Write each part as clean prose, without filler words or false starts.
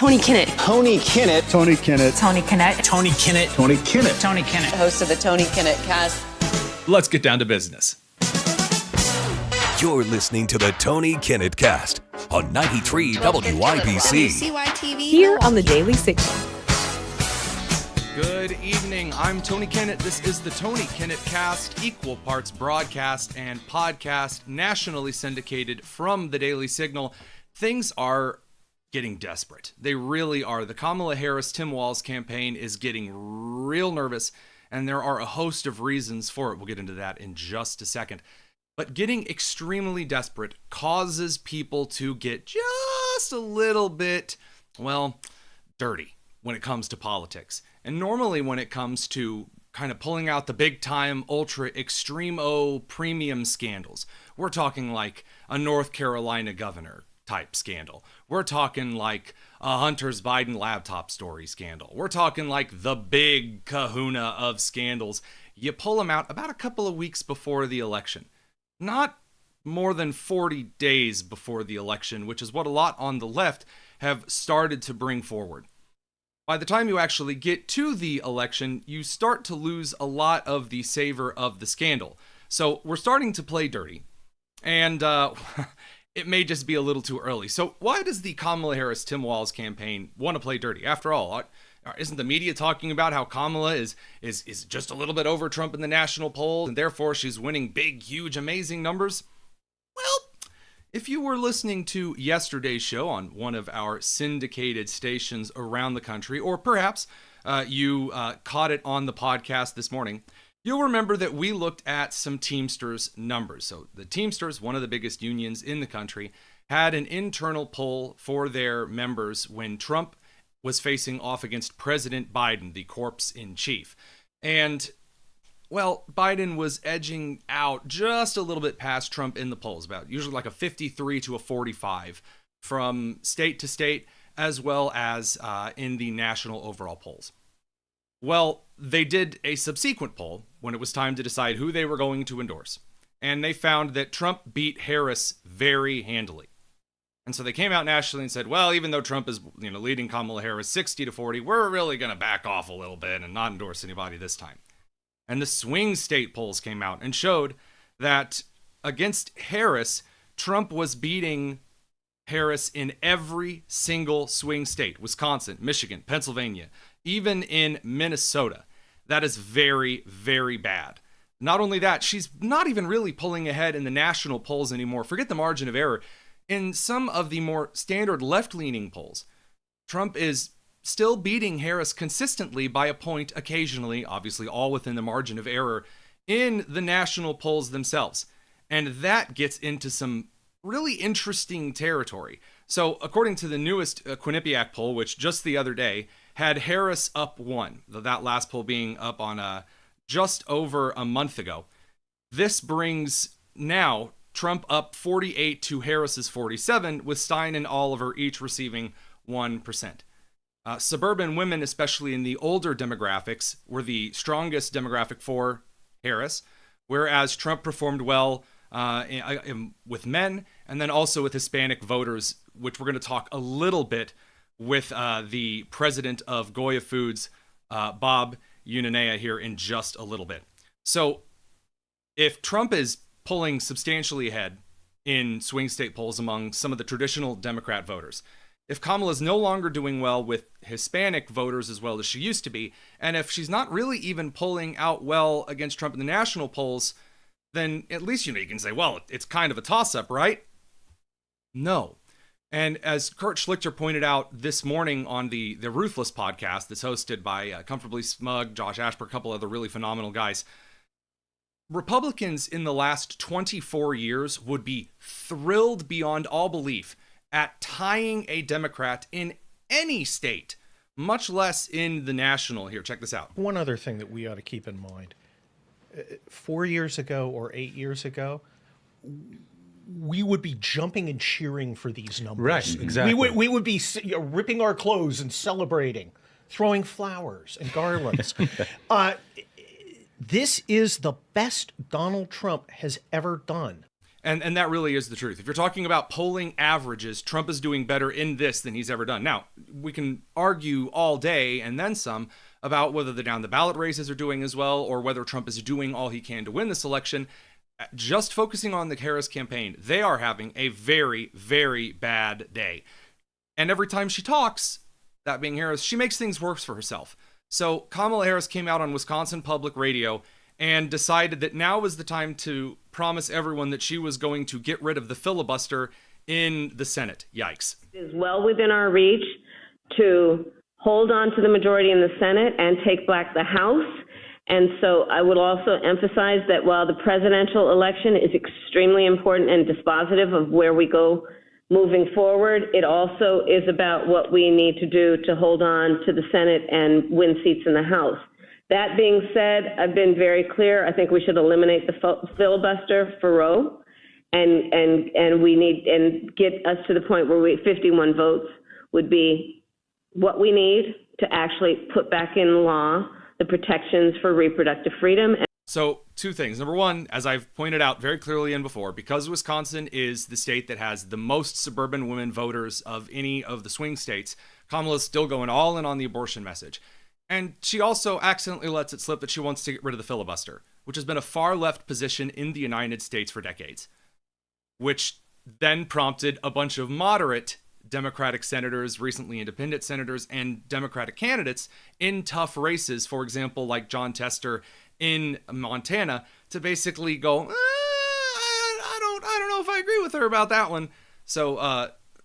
Tony Kinnett. Tony Kinnett. Tony Kinnett. Tony Kinnett. Tony Kinnett. Tony Kinnett. Tony Kinnett. Host of the Tony Kinnett Cast. Let's get down to business. You're listening to the Tony Kinnett Cast on 93 WYBC. WCYTV. Here on the Daily Signal. Good evening. I'm Tony Kinnett. This is the Tony Kinnett Cast, equal parts broadcast and podcast, nationally syndicated from the Daily Signal. Things are getting desperate. They really are. The Kamala Harris-Tim Walz campaign is getting real nervous, and there are a host of reasons for it. We'll get into that in just a second. But getting extremely desperate causes people to get just a little bit, well, dirty when it comes to politics. And normally when it comes to kind of pulling out the big time, ultra extremo premium scandals, we're talking like a North Carolina governor type scandal. We're talking like a Hunter's Biden laptop story scandal. We're talking like the big kahuna of scandals. You pull them out about a couple of weeks before the election. Not more than 40 days before the election, which is what a lot on the left have started to bring forward. By the time you actually get to the election, you start to lose a lot of the savor of the scandal. So we're starting to play dirty, and it may just be a little too early. So why does the Kamala Harris-Tim Walz campaign want to play dirty? After all, isn't the media talking about how Kamala is just a little bit over Trump in the national poll, and therefore she's winning big, huge, amazing numbers? Well, if you were listening to yesterday's show on one of our syndicated stations around the country, or perhaps you caught it on the podcast this morning, you'll remember that we looked at some Teamsters numbers. So the Teamsters, one of the biggest unions in the country, had an internal poll for their members when Trump was facing off against President Biden, the corpse-in-chief. And well, Biden was edging out just a little bit past Trump in the polls, about usually like a 53 to a 45 from state to state, as well as in the national overall polls. Well, they did a subsequent poll when it was time to decide who they were going to endorse. And they found that Trump beat Harris very handily. And so they came out nationally and said, well, even though Trump is leading Kamala Harris 60 to 40, we're really going to back off a little bit and not endorse anybody this time. And the swing state polls came out and showed that against Harris, Trump was beating Harris in every single swing state: Wisconsin, Michigan, Pennsylvania, even in Minnesota. That is very, very bad. Not only that, she's not even really pulling ahead in the national polls anymore. Forget the margin of error. In some of the more standard left-leaning polls, Trump is still beating Harris consistently by a point occasionally, obviously all within the margin of error, in the national polls themselves. And that gets into some really interesting territory. So according to the newest Quinnipiac poll, which just the other day had Harris up 1, that last poll being up on just over a month ago, this brings now Trump up 48 to Harris's 47, with Stein and Oliver each receiving 1%. Suburban women, especially in the older demographics, were the strongest demographic for Harris, whereas Trump performed well with men, and then also with Hispanic voters, which we're going to talk a little bit with the president of Goya Foods, Bob Unanue, here in just a little bit. So if Trump is pulling substantially ahead in swing state polls among some of the traditional Democrat voters, if Kamala is no longer doing well with Hispanic voters as well as she used to be, and if she's not really even pulling out well against Trump in the national polls, then at least, you can say, well, it's kind of a toss-up, right? No. And as Kurt Schlichter pointed out this morning on the Ruthless podcast that's hosted by Comfortably Smug, Josh Ashburn, a couple other really phenomenal guys, Republicans in the last 24 years would be thrilled beyond all belief at tying a Democrat in any state, much less in the national. Here, check this out. One other thing that we ought to keep in mind. 4 years ago or 8 years ago, we would be jumping and cheering for these numbers. Right, exactly. We would be ripping our clothes and celebrating, throwing flowers and garlands. This is the best Donald Trump has ever done. And that really is the truth. If you're talking about polling averages, Trump is doing better in this than he's ever done. Now, we can argue all day and then some about whether the down the ballot races are doing as well or whether Trump is doing all he can to win this election. Just focusing on the Harris campaign, they are having a very, very bad day. And every time she talks, that being Harris, she makes things worse for herself. So Kamala Harris came out on Wisconsin Public Radio and decided that now was the time to promise everyone that she was going to get rid of the filibuster in the Senate. Yikes. It is well within our reach to hold on to the majority in the Senate and take back the House. And so I would also emphasize that while the presidential election is extremely important and dispositive of where we go moving forward, it also is about what we need to do to hold on to the Senate and win seats in the House. That being said, I've been very clear. I think we should eliminate the filibuster for Roe, and we need and get us to the point where 51 votes would be what we need to actually put back in law the protections for reproductive freedom. So, two things. Number one, as I've pointed out very clearly and before, because Wisconsin is the state that has the most suburban women voters of any of the swing states, Kamala's still going all in on the abortion message. And she also accidentally lets it slip that she wants to get rid of the filibuster, which has been a far left position in the United States for decades, which then prompted a bunch of moderate Democratic senators, recently independent senators, and Democratic candidates in tough races, for example, like John Tester in Montana, to basically go, I don't know if I agree with her about that one. So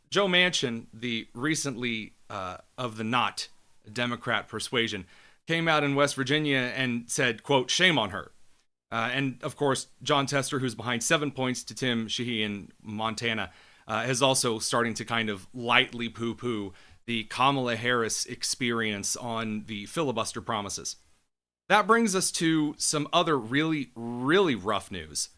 Joe Manchin, the recently of the not Democrat persuasion, came out in West Virginia and said, quote, shame on her. And of course, John Tester, who's behind 7 points to Tim Sheehy in Montana, is also starting to kind of lightly poo-poo the Kamala Harris experience on the filibuster promises. That brings us to some other really, really rough news.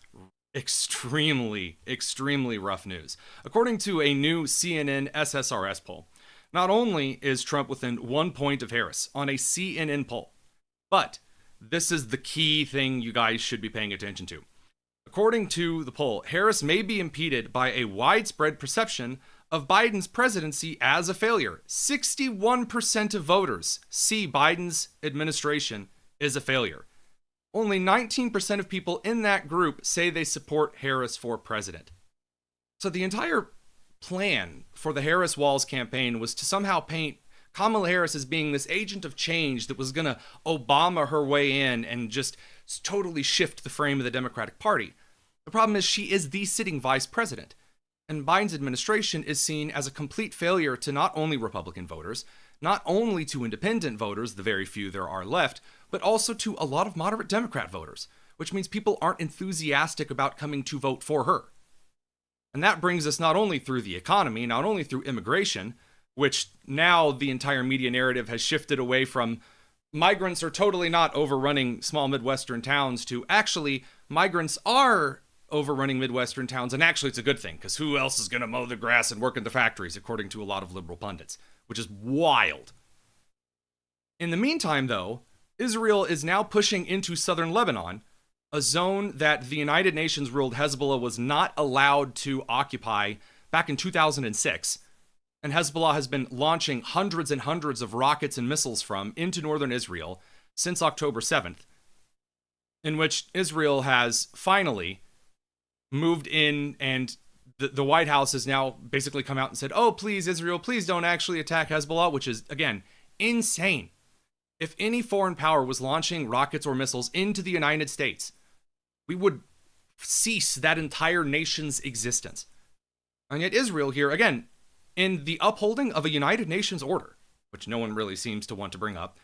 Extremely, extremely rough news. According to a new CNN SSRS poll, not only is Trump within 1 point of Harris on a CNN poll, but this is the key thing you guys should be paying attention to. According to the poll, Harris may be impeded by a widespread perception of Biden's presidency as a failure. 61% of voters see Biden's administration as a failure. Only 19% of people in that group say they support Harris for president. So the entire plan for the Harris Walls campaign was to somehow paint Kamala Harris as being this agent of change that was going to Obama her way in and just totally shift the frame of the Democratic Party. The problem is she is the sitting vice president, and Biden's administration is seen as a complete failure to not only Republican voters, not only to independent voters, the very few there are left, but also to a lot of moderate Democrat voters, which means people aren't enthusiastic about coming to vote for her. And that brings us not only through the economy, not only through immigration, which now the entire media narrative has shifted away from migrants are totally not overrunning small Midwestern towns to actually migrants are overrunning Midwestern towns, and actually it's a good thing, because who else is going to mow the grass and work in the factories, according to a lot of liberal pundits, which is wild. In the meantime, though, Israel is now pushing into southern Lebanon, a zone that the United Nations ruled Hezbollah was not allowed to occupy back in 2006. And Hezbollah has been launching hundreds and hundreds of rockets and missiles from into northern Israel since October 7th, in which Israel has finally moved in, and the White House has now basically come out and said, oh, please, Israel, please don't actually attack Hezbollah, which is, again, insane. If any foreign power was launching rockets or missiles into the United States, we would cease that entire nation's existence. And yet Israel here, again, in the upholding of a United Nations order, which no one really seems to want to bring up,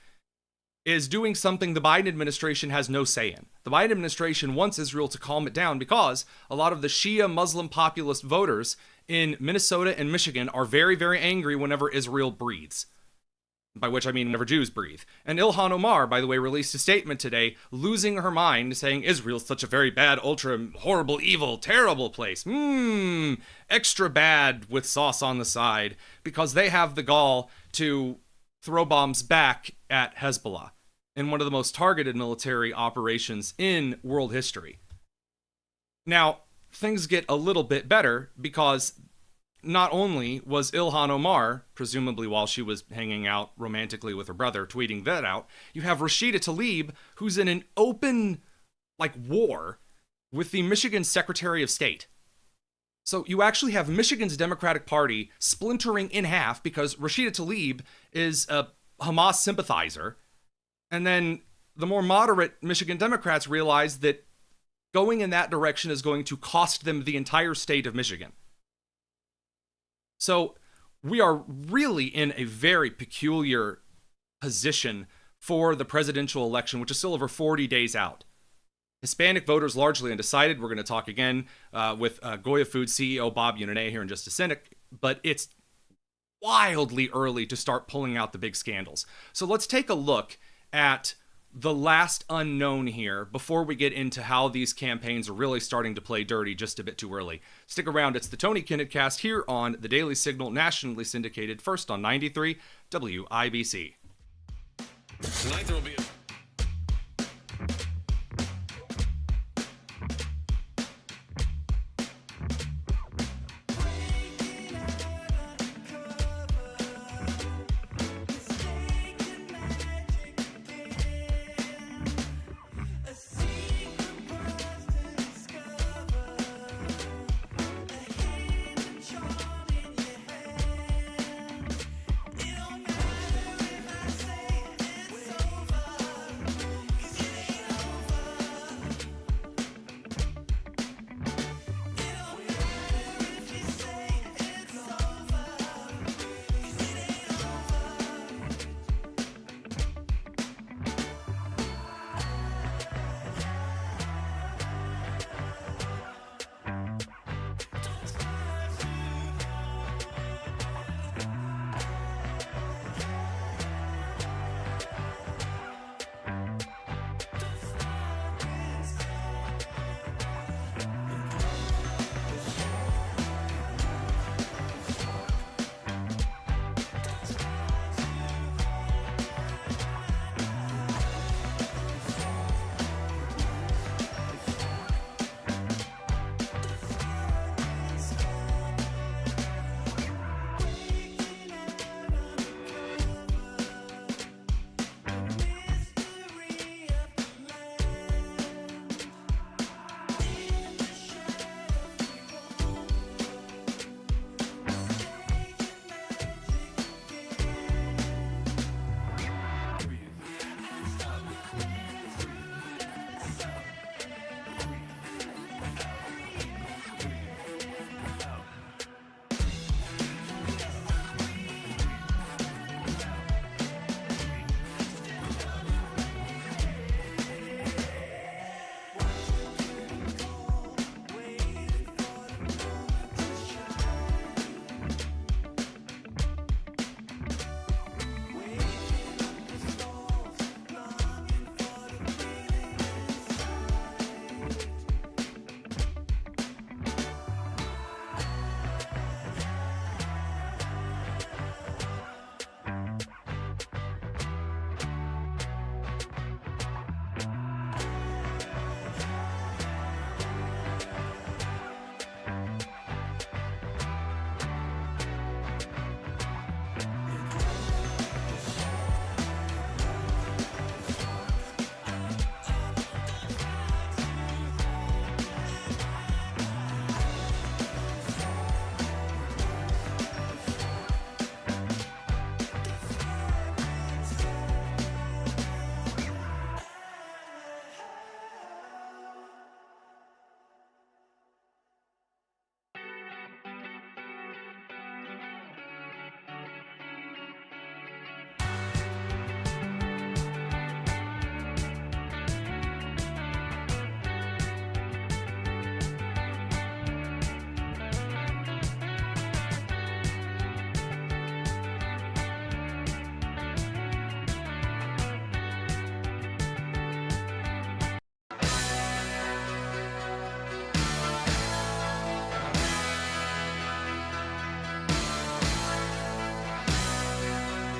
is doing something the Biden administration has no say in. The Biden administration wants Israel to calm it down because a lot of the Shia Muslim populist voters in Minnesota and Michigan are very, very angry whenever Israel breathes. By which I mean whenever Jews breathe. And Ilhan Omar, by the way, released a statement today, losing her mind, saying Israel's such a very bad, ultra, horrible, evil, terrible place. Extra bad with sauce on the side, because they have the gall to throw bombs back at Hezbollah in one of the most targeted military operations in world history. Now, things get a little bit better because not only was Ilhan Omar, presumably while she was hanging out romantically with her brother, tweeting that out, you have Rashida Tlaib, who's in an open, war with the Michigan Secretary of State. So you actually have Michigan's Democratic Party splintering in half because Rashida Tlaib is a Hamas sympathizer. And then the more moderate Michigan Democrats realize that going in that direction is going to cost them the entire state of Michigan. So we are really in a very peculiar position for the presidential election, which is still over 40 days out. Hispanic voters largely undecided. We're going to talk again with Goya Foods CEO Bob Unanue here in just a second, but it's wildly early to start pulling out the big scandals. So let's take a look at the last unknown here before we get into how these campaigns are really starting to play dirty just a bit too early. Stick around. It's the Tony Kinnett Cast here on the Daily Signal, nationally syndicated, first on 93 WIBC. Tonight there will be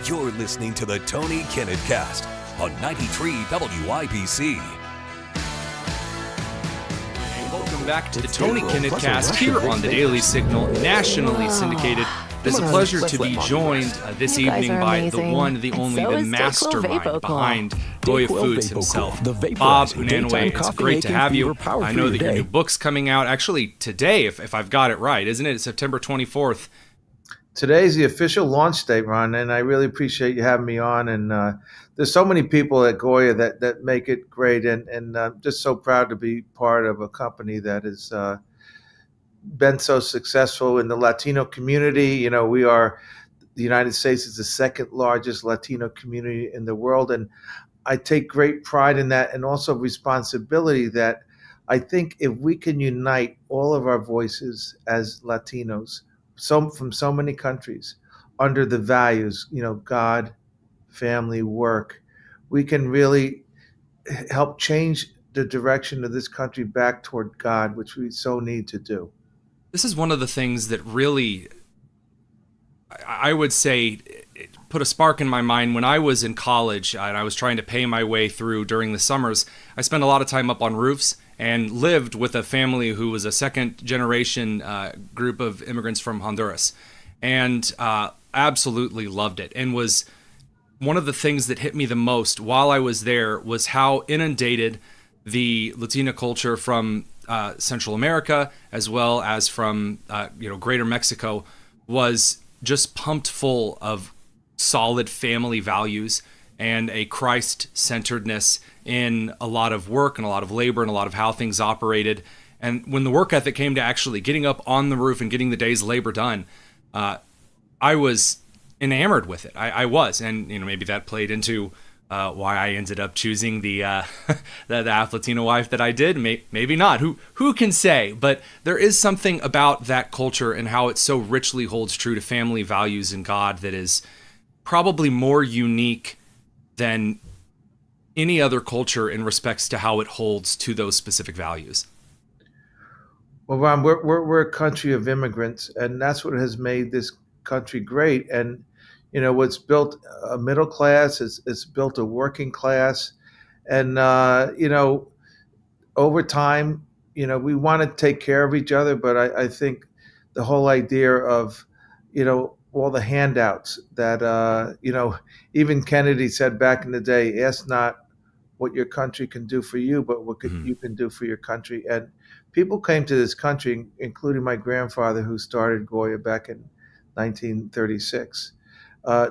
You're listening to the Tony Kinnett Cast on 93 WIBC. Welcome welcome back to the Tony Kinnett Cast here on the Daily Signal, nationally syndicated. It's a pleasure to be joined this evening by the one, the only, the mastermind behind Goya Foods himself, Bob Unanue. It's great to have you. I know that your new book's coming out actually today, if I've got it right, isn't it? It's September 24th. Today's the official launch date, Ron, and I really appreciate you having me on. And there's so many people at Goya that make it great, and I'm just so proud to be part of a company that has been so successful in the Latino community. You know, the United States is the second largest Latino community in the world, and I take great pride in that, and also responsibility that I think if we can unite all of our voices as Latinos, from so many countries, under the values, God, family, work, we can really help change the direction of this country back toward God, which we so need to do. This is one of the things that really, I would say, put a spark in my mind. When I was in college and I was trying to pay my way through during the summers, I spent a lot of time up on roofs and lived with a family who was a second-generation group of immigrants from Honduras, and absolutely loved it. And was one of the things that hit me the most while I was there was how inundated the Latina culture from Central America, as well as from Greater Mexico, was just pumped full of solid family values and a Christ-centeredness in a lot of work and a lot of labor and a lot of how things operated. And when the work ethic came to actually getting up on the roof and getting the day's labor done, I was enamored with it. I was, and maybe that played into why I ended up choosing the Afro-Latina wife that I did. Maybe not. Who can say? But there is something about that culture and how it so richly holds true to family values and God that is probably more unique than any other culture in respects to how it holds to those specific values. Well, Ron, we're a country of immigrants, and that's what has made this country great. And what's built a middle class, it's built a working class, and over time, we want to take care of each other. But I think the whole idea of all the handouts that even Kennedy said back in the day, ask not what your country can do for you, but what you can do for your country. And people came to this country, including my grandfather, who started Goya back in 1936,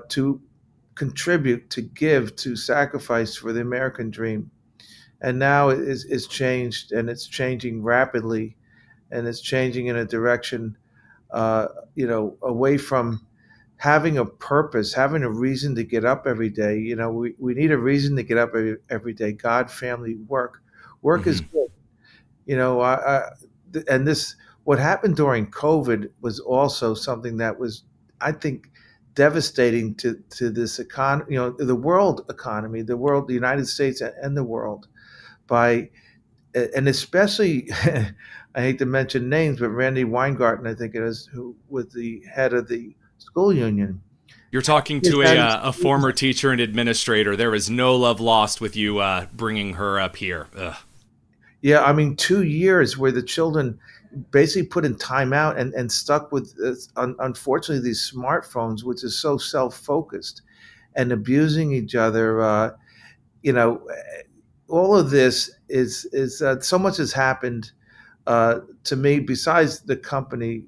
to contribute, to give, to sacrifice for the American dream. And now it's changed, and it's changing rapidly, and it's changing in a direction, away from having a purpose, having a reason to get up every day. We need a reason to get up every day. God, family, work. Work is good. And this, what happened during COVID was also something that was, I think, devastating to this economy, the world economy, the United States and the world, and especially, I hate to mention names, but Randy Weingarten, I think it is, who was the head of the school union. You're talking to a former teacher and administrator. There is no love lost with you bringing her up here. Ugh. Yeah, I mean, 2 years where the children basically put in timeout and stuck with, unfortunately, these smartphones, which is so self-focused, and abusing each other. All of this is so much has happened to me besides the company.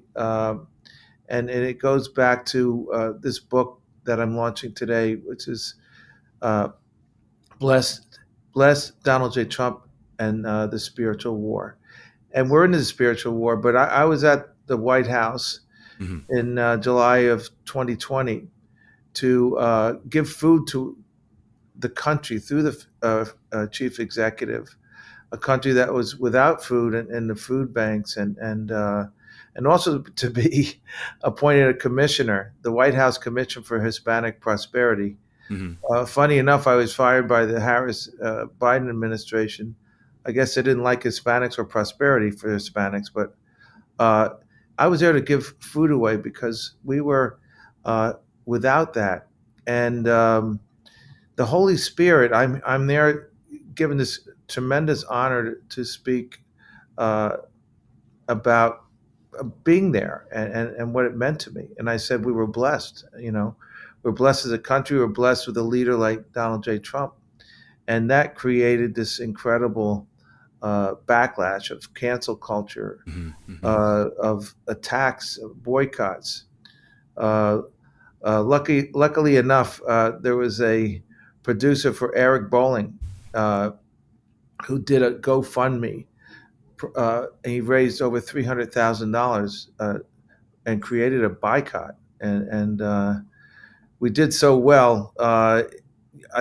And it goes back to this book that I'm launching today, which is Bless Donald J. Trump and the Spiritual War. And we're in the spiritual war, but I was at the White House in July of 2020 to give food to the country through the chief executive, a country that was without food in the food banks, and also to be appointed a commissioner, the White House Commission for Hispanic Prosperity. Funny enough, I was fired by the Harris Biden administration. I guess they didn't like Hispanics or prosperity for Hispanics, but I was there to give food away because we were without that. And the Holy Spirit, I'm there given this tremendous honor to speak about being there and what it meant to me. And I said, we were blessed, we're blessed as a country, we're blessed with a leader like Donald J. Trump. And that created this incredible backlash of cancel culture, of attacks, of boycotts. Luckily enough, there was a producer for Eric Bolling who did a GoFundMe. He raised over $300,000 and created a boycott. And we did so well. I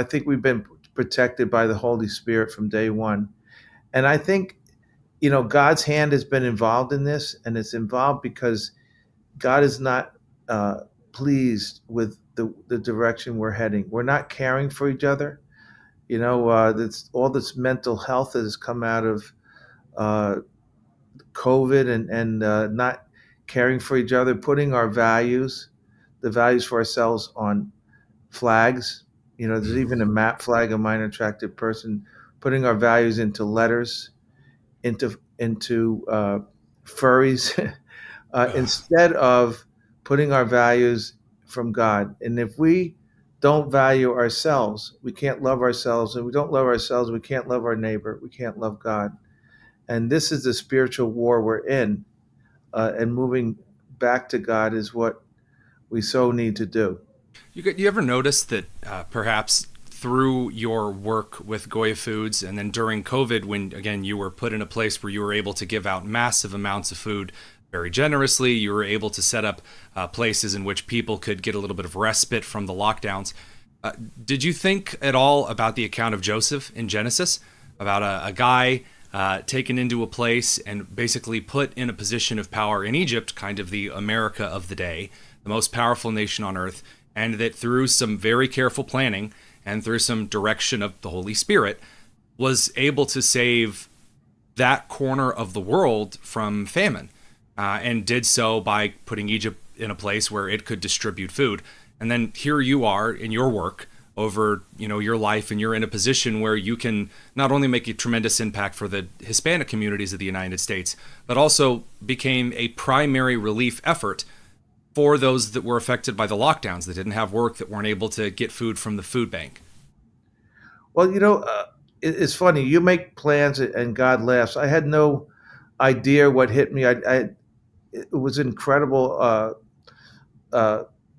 think we've been protected by the Holy Spirit from day one. And I think, God's hand has been involved in this, and it's involved because God is not pleased with the direction we're heading. We're not caring for each other. All this mental health has come out of COVID and not caring for each other, putting our values, the values for ourselves on flags. There's even a MAP flag, a minor attracted person, putting our values into letters, into furries, instead of putting our values from God. And if we don't value ourselves, we can't love ourselves. And we don't love ourselves, we can't love our neighbor, we can't love God. And this is the spiritual war we're in. And moving back to God is what we so need to do. You ever notice that perhaps through your work with Goya Foods and then during COVID, when, again, you were put in a place where you were able to give out massive amounts of food very generously, you were able to set up places in which people could get a little bit of respite from the lockdowns. Did you think at all about the account of Joseph in Genesis, about a guy taken into a place and basically put in a position of power in Egypt, kind of the America of the day, the most powerful nation on earth, and that through some very careful planning and through some direction of the Holy Spirit was able to save that corner of the world from famine, and did so by putting Egypt in a place where it could distribute food. And then here you are in your work over, your life, and you're in a position where you can not only make a tremendous impact for the Hispanic communities of the United States, but also became a primary relief effort for those that were affected by the lockdowns, that didn't have work, that weren't able to get food from the food bank. Well, it's funny. You make plans and God laughs. I had no idea what hit me. It was an incredible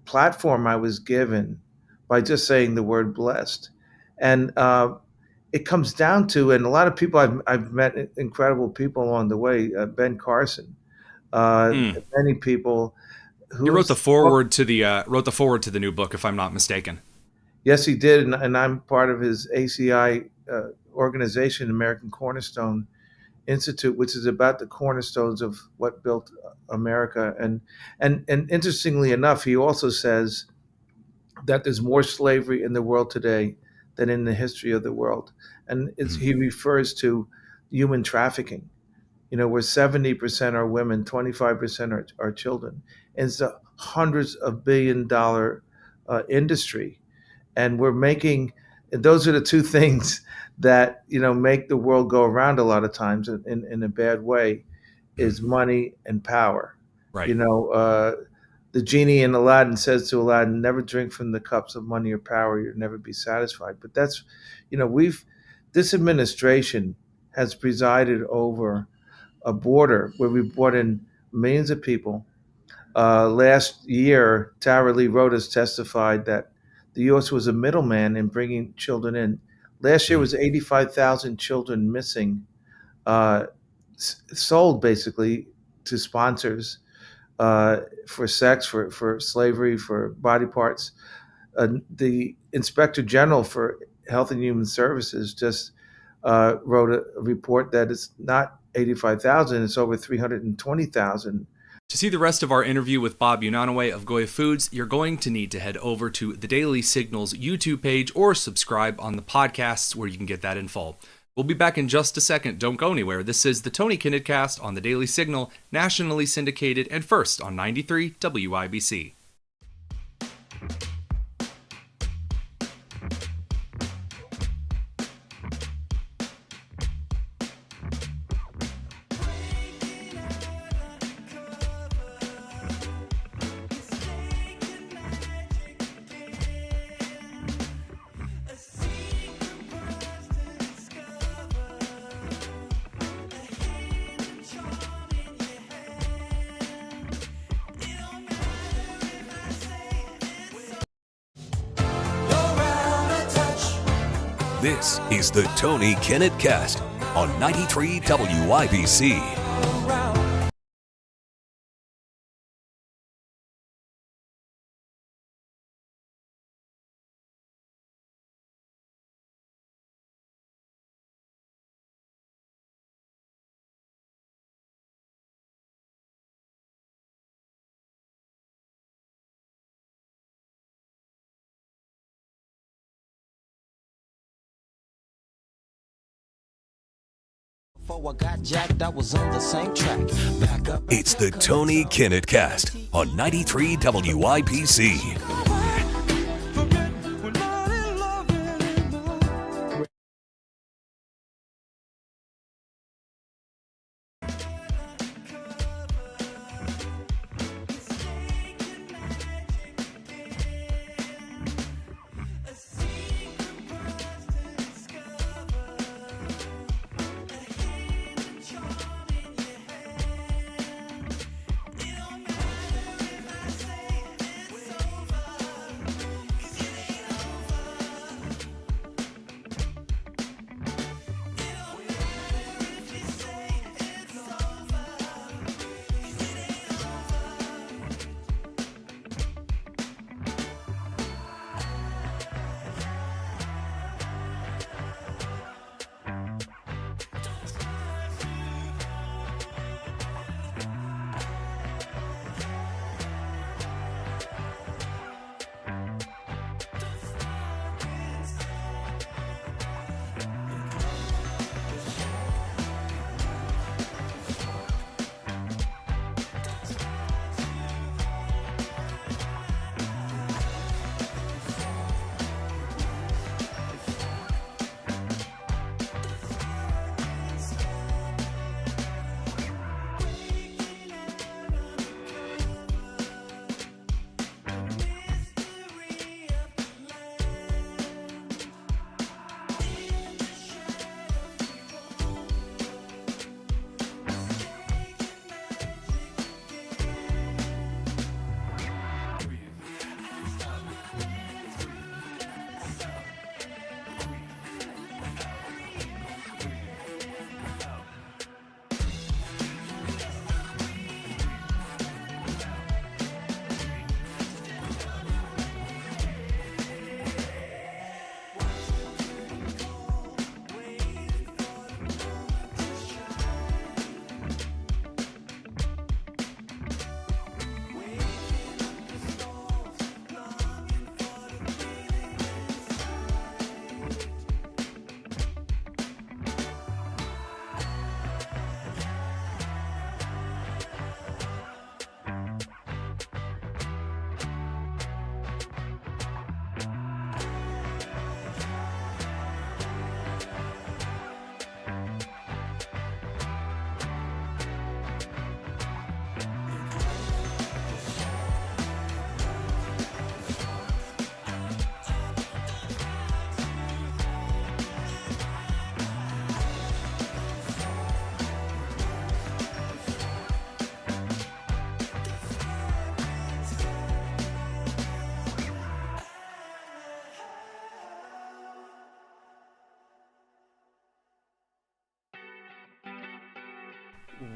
platform I was given by just saying the word blessed. And it comes down to, and a lot of people, I've met incredible people along the way, Ben Carson, many people. He wrote the foreword to the new book, if I'm not mistaken. Yes, he did, and I'm part of his ACI organization, American Cornerstone Institute, which is about the cornerstones of what built America. And interestingly enough, he also says that there's more slavery in the world today than in the history of the world, and he refers to human trafficking. Where 70% are women, 25% are children. And it's a hundreds of billion-dollar industry. And we're making, those are the two things that, make the world go around a lot of times in a bad way, is money and power. Right. The genie in Aladdin says to Aladdin, never drink from the cups of money or power, you'll never be satisfied. But that's, this administration has presided over a border where we brought in millions of people. Last year, Tara Lee Rodas testified that the U.S. was a middleman in bringing children in. Last year was 85,000 children missing, sold basically to sponsors for sex, for slavery, for body parts. The Inspector General for Health and Human Services just wrote a report that it's not 85,000, it's over 320,000. To see the rest of our interview with Bob Unanue of Goya Foods, you're going to need to head over to the Daily Signal's YouTube page or subscribe on the podcasts where you can get that in full. We'll be back in just a second. Don't go anywhere. This is the Tony Kinnett Cast on the Daily Signal, nationally syndicated and first on 93 WIBC. This is the Tony Kinnett Cast on 93 WIBC. Before I got jacked, I was on the same track. Back up. It's the Tony Kinnett Cast on 93 WIBC.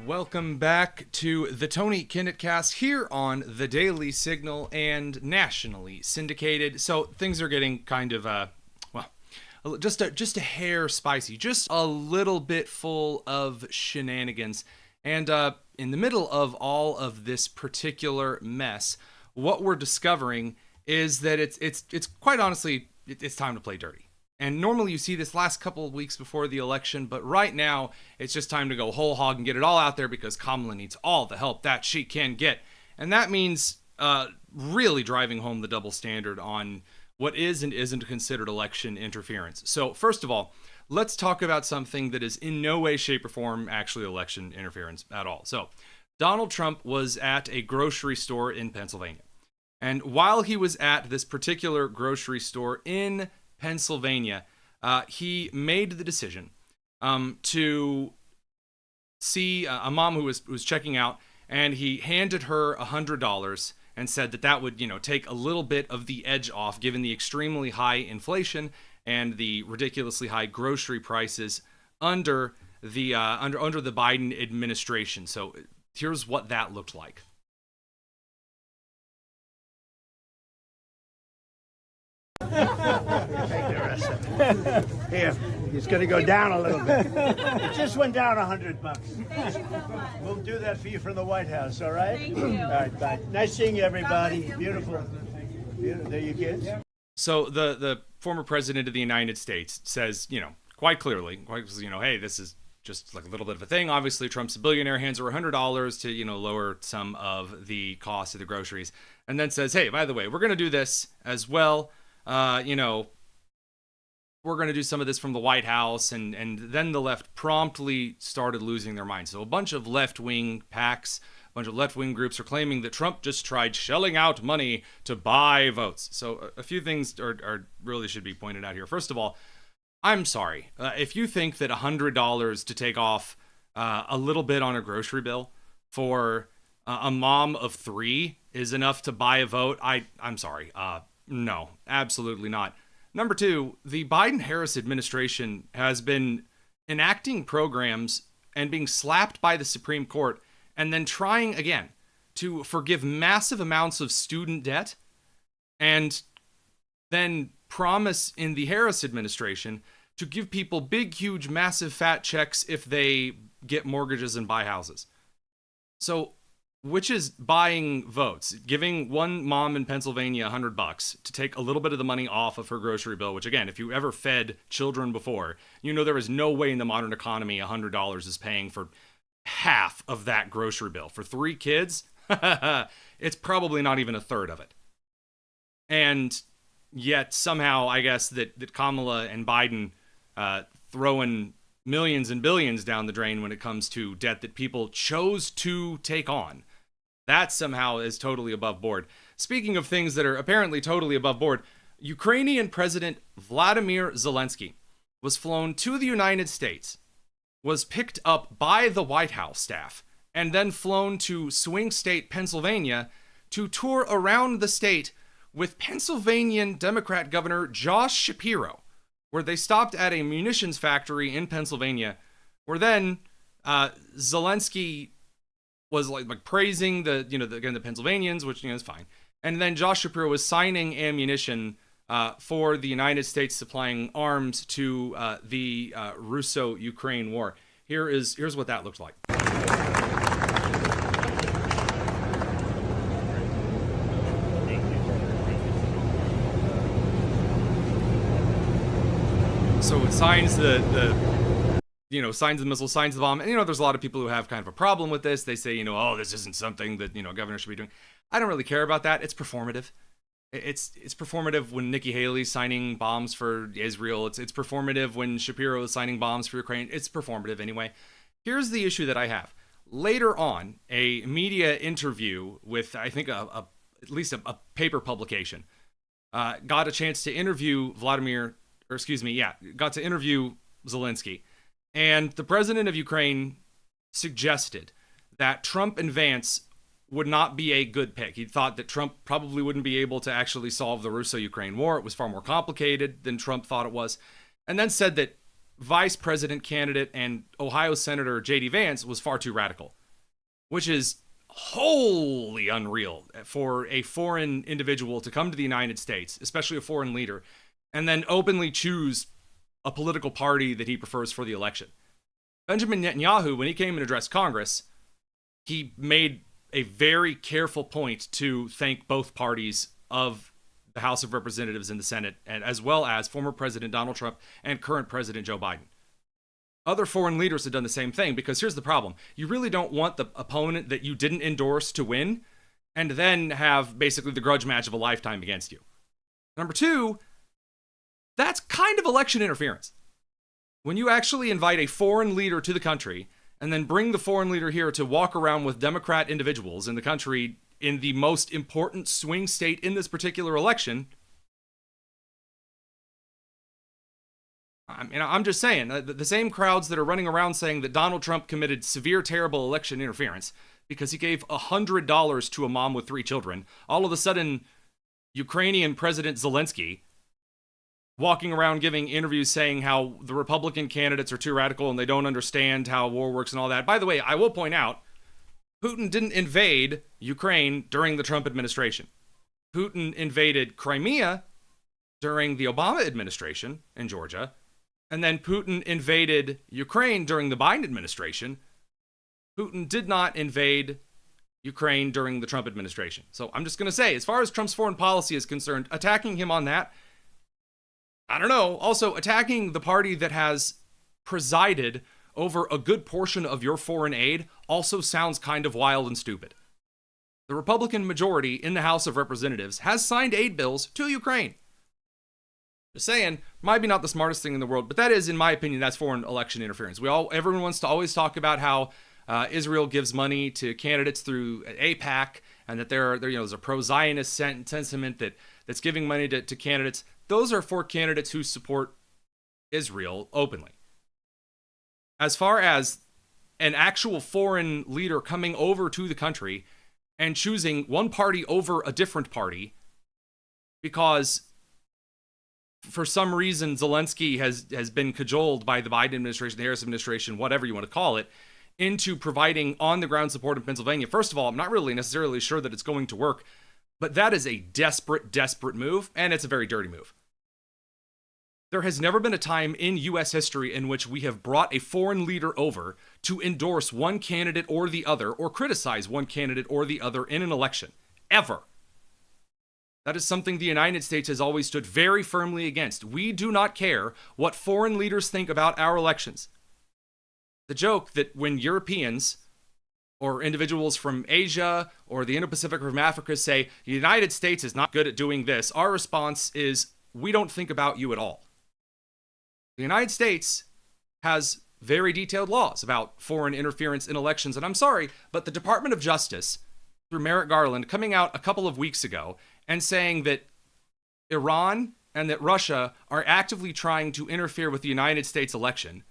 Welcome back to the Tony Kinnett Cast here on the Daily Signal and nationally syndicated. So things are getting kind of, just a hair spicy, just a little bit full of shenanigans. And in the middle of all of this particular mess, what we're discovering is that it's quite honestly, it's time to play dirty. And normally you see this last couple of weeks before the election, but right now it's just time to go whole hog and get it all out there because Kamala needs all the help that she can get. And that means really driving home the double standard on what is and isn't considered election interference. So first of all, let's talk about something that is in no way, shape, or form actually election interference at all. So Donald Trump was at a grocery store in Pennsylvania. And while he was at this particular grocery store in Pennsylvania, he made the decision to see a mom who was checking out, and he handed her $100 and said that would, take a little bit of the edge off given the extremely high inflation and the ridiculously high grocery prices under the under the Biden administration. So here's what that looked like. Take the rest of it. Here, it's going to go down a little bit. It just went down $100. We'll do that for you from the White House, all right? Thank you. All right, bye. Nice seeing you, everybody. Beautiful. There you kids. So the former president of the United States says, quite clearly, hey, this is just like a little bit of a thing. Obviously, Trump's a billionaire, hands over $100 to, lower some of the cost of the groceries. And then says, hey, by the way, we're going to do this as well. We're going to do some of this from the White House. And then the left promptly started losing their minds. So a bunch of left-wing PACs, a bunch of left-wing groups are claiming that Trump just tried shelling out money to buy votes. So a few things are really should be pointed out here. First of all, I'm sorry. If you think that $100 to take off a little bit on a grocery bill for a mom of 3 is enough to buy a vote, I'm sorry. No, absolutely not. Number 2, the Biden-Harris administration has been enacting programs and being slapped by the Supreme Court and then trying again to forgive massive amounts of student debt and then promise in the Harris administration to give people big, huge, massive, fat checks if they get mortgages and buy houses. So, which is buying votes, giving one mom in Pennsylvania $100 to take a little bit of the money off of her grocery bill, which again, if you ever fed children before, there is no way in the modern economy $100 is paying for half of that grocery bill. For 3 kids, it's probably not even a third of it. And yet somehow, I guess, that Kamala and Biden throwing millions and billions down the drain when it comes to debt that people chose to take on, that somehow is totally above board. Speaking of things that are apparently totally above board, Ukrainian President Vladimir Zelensky was flown to the United States, was picked up by the White House staff, and then flown to swing state Pennsylvania to tour around the state with Pennsylvanian Democrat Governor Josh Shapiro, where they stopped at a munitions factory in Pennsylvania, where then Zelensky was like praising the Pennsylvanians, which is fine, and then Josh Shapiro was signing ammunition for the United States supplying arms to the Russo-Ukraine war. Here's what that looked like. So it signs signs the missile, signs the bomb. And, there's a lot of people who have kind of a problem with this. They say, this isn't something that, governor should be doing. I don't really care about that. It's performative. It's performative when Nikki Haley's signing bombs for Israel. It's performative when Shapiro is signing bombs for Ukraine. It's performative anyway. Here's the issue that I have. Later on, a media interview with, I think, at least a paper publication, got a chance to interview got to interview Zelensky. And the president of Ukraine suggested that Trump and Vance would not be a good pick. He thought that Trump probably wouldn't be able to actually solve the Russo-Ukraine war. It was far more complicated than Trump thought it was. And then said that vice president candidate and Ohio Senator J.D. Vance was far too radical, which is wholly unreal for a foreign individual to come to the United States, especially a foreign leader, and then openly choose a political party that he prefers for the election. Benjamin Netanyahu, when he came and addressed Congress, he made a very careful point to thank both parties of the House of Representatives and the Senate, and as well as former President Donald Trump and current President Joe Biden. Other foreign leaders have done the same thing, because here's the problem. You really don't want the opponent that you didn't endorse to win, and then have basically the grudge match of a lifetime against you. Number 2, that's kind of election interference. When you actually invite a foreign leader to the country and then bring the foreign leader here to walk around with Democrat individuals in the country in the most important swing state in this particular election, I'm just saying, the same crowds that are running around saying that Donald Trump committed severe, terrible election interference because he gave $100 to a mom with 3 children, all of a sudden, Ukrainian President Zelensky walking around giving interviews saying how the Republican candidates are too radical and they don't understand how war works and all that. By the way, I will point out, Putin didn't invade Ukraine during the Trump administration. Putin invaded Crimea during the Obama administration in Georgia, and then Putin invaded Ukraine during the Biden administration. Putin did not invade Ukraine during the Trump administration. So I'm just going to say, as far as Trump's foreign policy is concerned, attacking him on that, I don't know. Also, attacking the party that has presided over a good portion of your foreign aid also sounds kind of wild and stupid. The Republican majority in the House of Representatives has signed aid bills to Ukraine. Just saying, might be not the smartest thing in the world, but that is, in my opinion, that's foreign election interference. Everyone wants to always talk about how Israel gives money to candidates through AIPAC, and that there's a pro-Zionist sentiment that's giving money to candidates. Those are for candidates who support Israel openly. As far as an actual foreign leader coming over to the country and choosing one party over a different party because for some reason Zelensky has been cajoled by the Biden administration, the Harris administration, whatever you want to call it, into providing on-the-ground support in Pennsylvania. First of all, I'm not really necessarily sure that it's going to work, but that is a desperate move, and it's a very dirty move. There has never been a time in U.S. history in which we have brought a foreign leader over to endorse one candidate or the other, or criticize one candidate or the other in an election. Ever. That is something the United States has always stood very firmly against. We do not care what foreign leaders think about our elections. The joke that when Europeans or individuals from Asia or the Indo-Pacific or from Africa say, the United States is not good at doing this, our response is, we don't think about you at all. The United States has very detailed laws about foreign interference in elections, and I'm sorry, but the Department of Justice, through Merrick Garland, coming out a couple of weeks ago and saying that Iran and that Russia are actively trying to interfere with the United States election,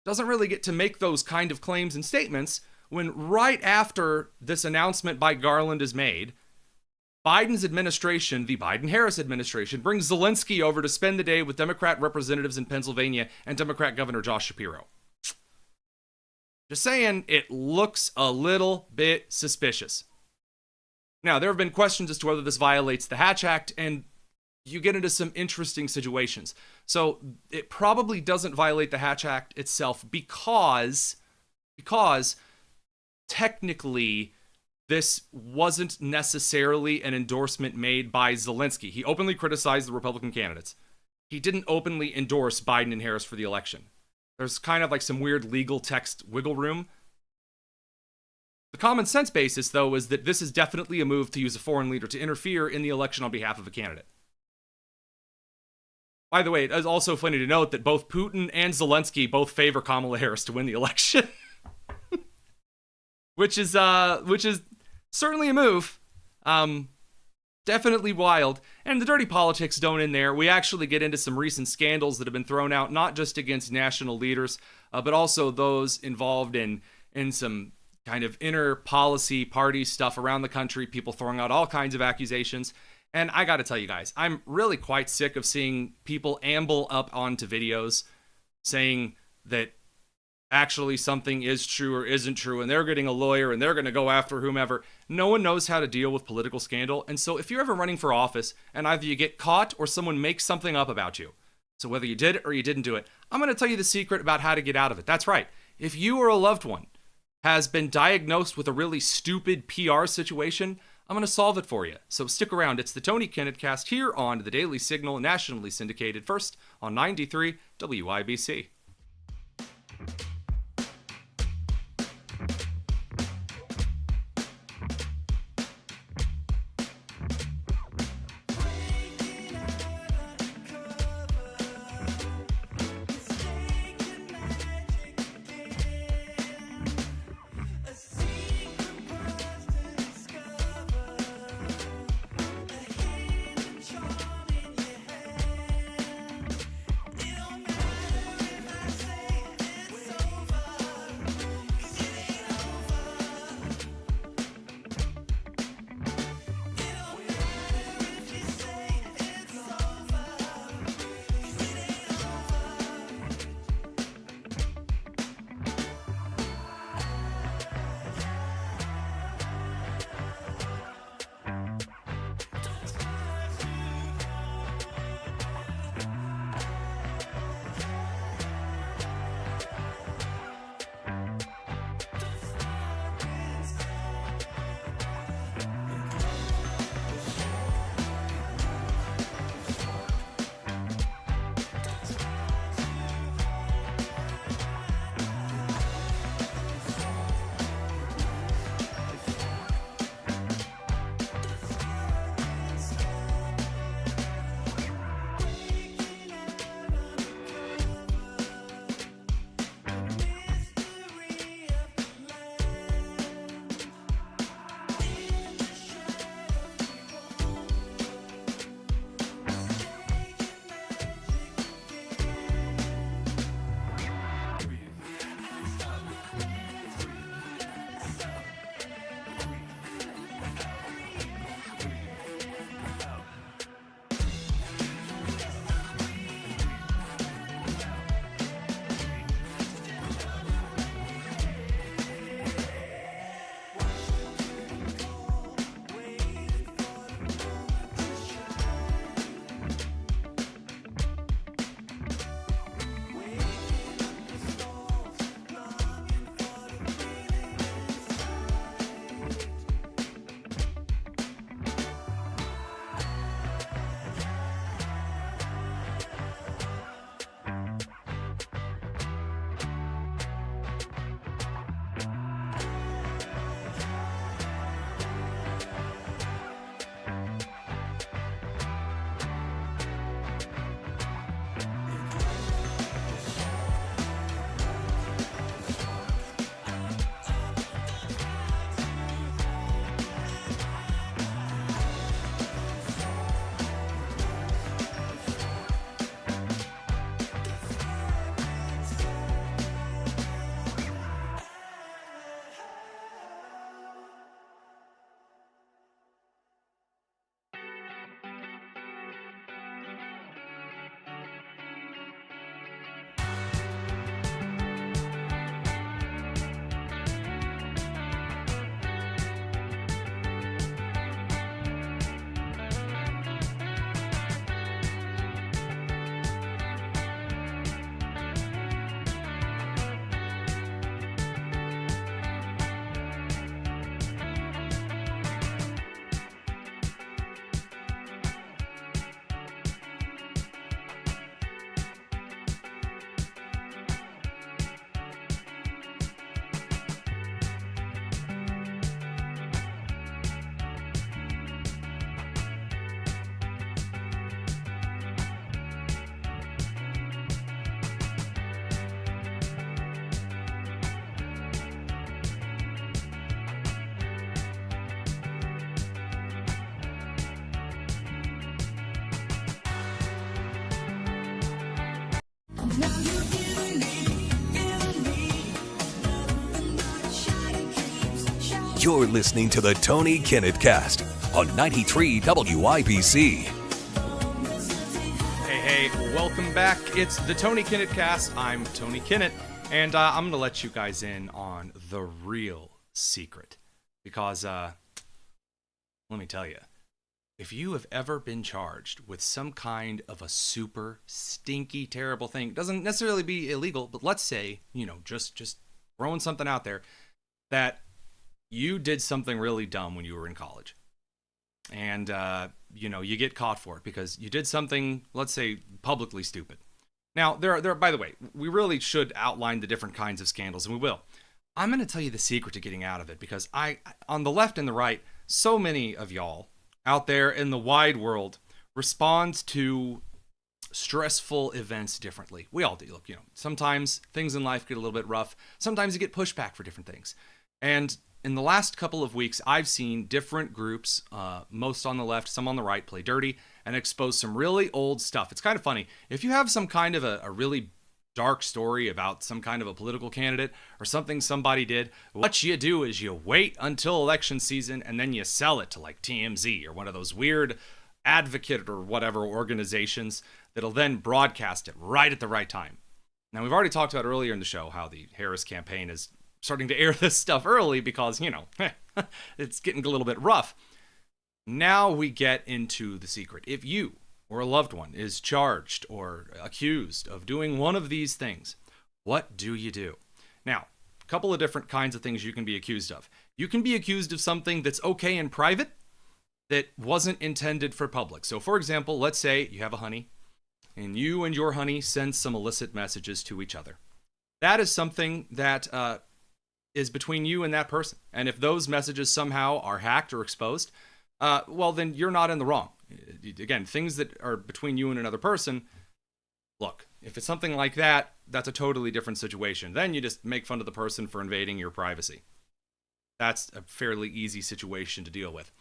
doesn't really get to make those kind of claims and statements when right after this announcement by Garland is made, Biden's administration, the Biden-Harris administration, brings Zelensky over to spend the day with Democrat representatives in Pennsylvania and Democrat Governor Josh Shapiro. Just saying, it looks a little bit suspicious. Now, there have been questions as to whether this violates the Hatch Act, and you get into some interesting situations. So it probably doesn't violate the Hatch Act itself because technically this wasn't necessarily an endorsement made by Zelensky. He openly criticized the Republican candidates. He didn't openly endorse Biden and Harris for the election. There's kind of like some weird legal text wiggle room. The common sense basis, though, is that this is definitely a move to use a foreign leader to interfere in the election on behalf of a candidate. By the way, it is also funny to note that both Putin and Zelensky both favor Kamala Harris to win the election. which is certainly a move. Definitely wild. And the dirty politics don't end there. We actually get into some recent scandals that have been thrown out, not just against national leaders, but also those involved in some kind of inner policy party stuff around the country, people throwing out all kinds of accusations. And I got to tell you guys, I'm really quite sick of seeing people amble up onto videos saying that actually something is true or isn't true, and they're getting a lawyer and they're going to go after whomever. No one knows how to deal with political scandal. And so if you're ever running for office and either you get caught or someone makes something up about you, so whether you did it or you didn't do it, I'm going to tell you the secret about how to get out of it. That's right. If you or a loved one has been diagnosed with a really stupid PR situation, I'm going to solve it for you. So stick around. It's the Tony Kinnett Cast here on the Daily Signal, nationally syndicated, first on 93 WIBC. You're listening to the Tony Kinnett Cast on 93 WIBC. Hey, welcome back. It's the Tony Kinnett Cast. I'm Tony Kinnett, and I'm going to let you guys in on the real secret. Because, let me tell you, if you have ever been charged with some kind of a super stinky, terrible thing, doesn't necessarily be illegal, but let's say, just throwing something out there, that you did something really dumb when you were in college. And, you get caught for it because you did something, let's say, publicly stupid. Now, there are, by the way, we really should outline the different kinds of scandals, and we will. I'm going to tell you the secret to getting out of it because on the left and the right, so many of y'all out there in the wide world respond to stressful events differently. We all do. Look, sometimes things in life get a little bit rough. Sometimes you get pushback for different things. And in the last couple of weeks, I've seen different groups, most on the left, some on the right, play dirty and expose some really old stuff. It's kind of funny. If you have some kind of a really dark story about some kind of a political candidate or something somebody did, what you do is you wait until election season and then you sell it to like TMZ or one of those weird advocate or whatever organizations that'll then broadcast it right at the right time. Now, we've already talked about earlier in the show how the Harris campaign is starting to air this stuff early because, it's getting a little bit rough. Now we get into the secret. If you or a loved one is charged or accused of doing one of these things, what do you do? Now, a couple of different kinds of things you can be accused of. You can be accused of something that's okay in private that wasn't intended for public. So, for example, let's say you have a honey and you and your honey send some illicit messages to each other. That is something that is between you and that person. And if those messages somehow are hacked or exposed, well, then you're not in the wrong. Again, things that are between you and another person, look, if it's something like that, that's a totally different situation. Then you just make fun of the person for invading your privacy. That's a fairly easy situation to deal with.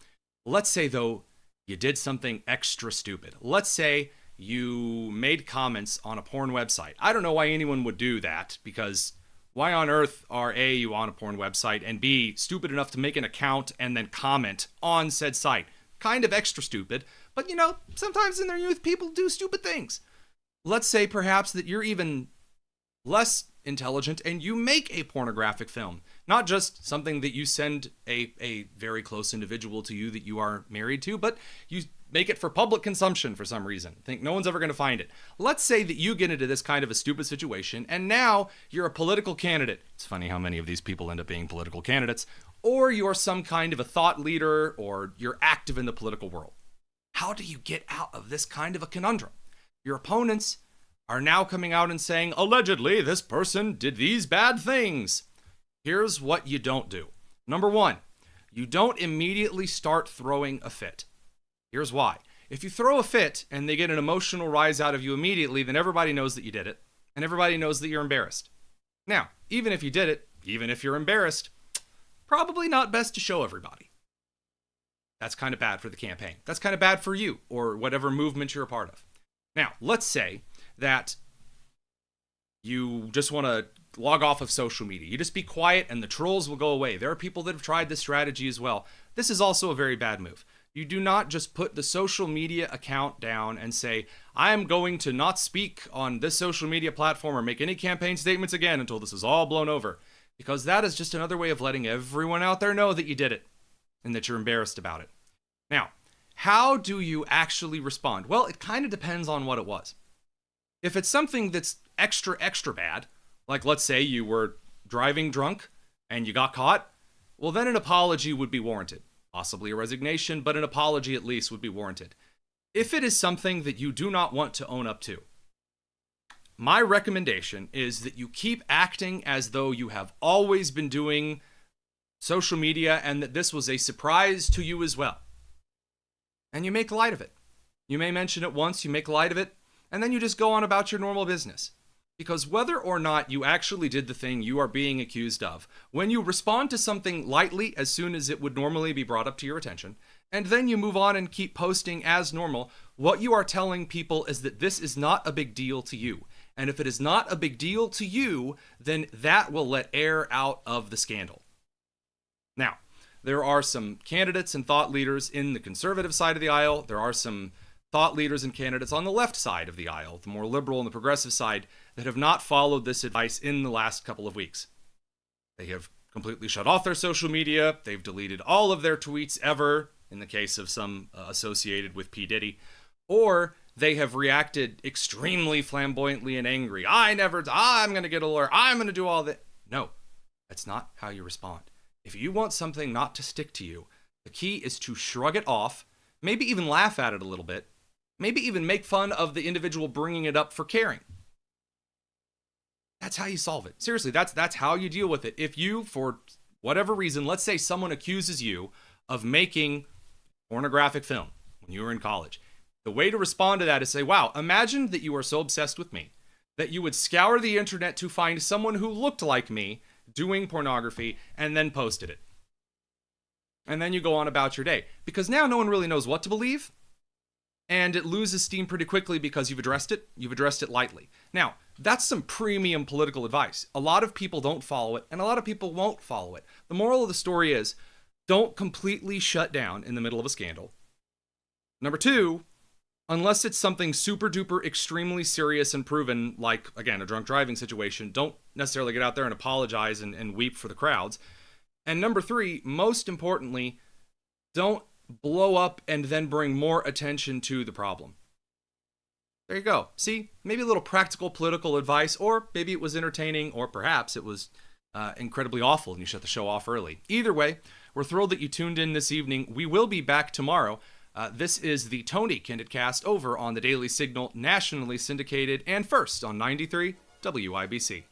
Let's say, though, you did something extra stupid. Let's say you made comments on a porn website. I don't know why anyone would do that, because why on earth are A, you on a porn website, and B, stupid enough to make an account and then comment on said site? Kind of extra stupid, but sometimes in their youth, people do stupid things. Let's say perhaps that you're even less intelligent and you make a pornographic film, not just something that you send a very close individual to you that you are married to, but you make it for public consumption for some reason. Think no one's ever going to find it. Let's say that you get into this kind of a stupid situation and now you're a political candidate. It's funny how many of these people end up being political candidates. Or you're some kind of a thought leader or you're active in the political world. How do you get out of this kind of a conundrum? Your opponents are now coming out and saying, allegedly, this person did these bad things. Here's what you don't do. Number one, you don't immediately start throwing a fit. Here's why. If you throw a fit and they get an emotional rise out of you immediately, then everybody knows that you did it, and everybody knows that you're embarrassed. Now, even if you did it, even if you're embarrassed, probably not best to show everybody. That's kind of bad for the campaign. That's kind of bad for you or whatever movement you're a part of. Now, let's say that you just want to log off of social media. You just be quiet and the trolls will go away. There are people that have tried this strategy as well. This is also a very bad move. You do not just put the social media account down and say, I am going to not speak on this social media platform or make any campaign statements again until this is all blown over. Because that is just another way of letting everyone out there know that you did it and that you're embarrassed about it. Now, how do you actually respond? Well, it kind of depends on what it was. If it's something that's extra bad, like let's say you were driving drunk and you got caught, well, then an apology would be warranted. Possibly a resignation, but an apology at least would be warranted. If it is something that you do not want to own up to, my recommendation is that you keep acting as though you have always been doing social media and that this was a surprise to you as well. And you make light of it. You may mention it once, you make light of it, and then you just go on about your normal business. Because whether or not you actually did the thing you are being accused of, when you respond to something lightly as soon as it would normally be brought up to your attention, and then you move on and keep posting as normal, what you are telling people is that this is not a big deal to you. And if it is not a big deal to you, then that will let air out of the scandal. Now, there are some candidates and thought leaders in the conservative side of the aisle. There are some thought leaders and candidates on the left side of the aisle, the more liberal and the progressive side, that have not followed this advice in the last couple of weeks. They have completely shut off their social media. They've deleted all of their tweets ever, in the case of some associated with P. Diddy. Or they have reacted extremely flamboyantly and angry. I'm going to get a lawyer. I'm going to do all that. No, that's not how you respond. If you want something not to stick to you, the key is to shrug it off, maybe even laugh at it a little bit, maybe even make fun of the individual bringing it up for caring. That's how you solve it. Seriously, that's how you deal with it. If you, for whatever reason, let's say someone accuses you of making pornographic film when you were in college, the way to respond to that is say, wow, imagine that you are so obsessed with me that you would scour the internet to find someone who looked like me doing pornography and then posted it. And then you go on about your day. Because now no one really knows what to believe. And it loses steam pretty quickly because you've addressed it. You've addressed it lightly. Now, that's some premium political advice. A lot of people don't follow it, and a lot of people won't follow it. The moral of the story is, don't completely shut down in the middle of a scandal. Number two, unless it's something super duper extremely serious and proven, like, again, a drunk driving situation, don't necessarily get out there and apologize and weep for the crowds. And number three, most importantly, don't blow up and then bring more attention to the problem. There you go. See, maybe a little practical political advice, or maybe it was entertaining, or perhaps it was incredibly awful and you shut the show off early. Either way, we're thrilled that you tuned in this evening. We will be back tomorrow. This is the Tony Kinnett Cast over on the Daily Signal, nationally syndicated and first on 93 WIBC.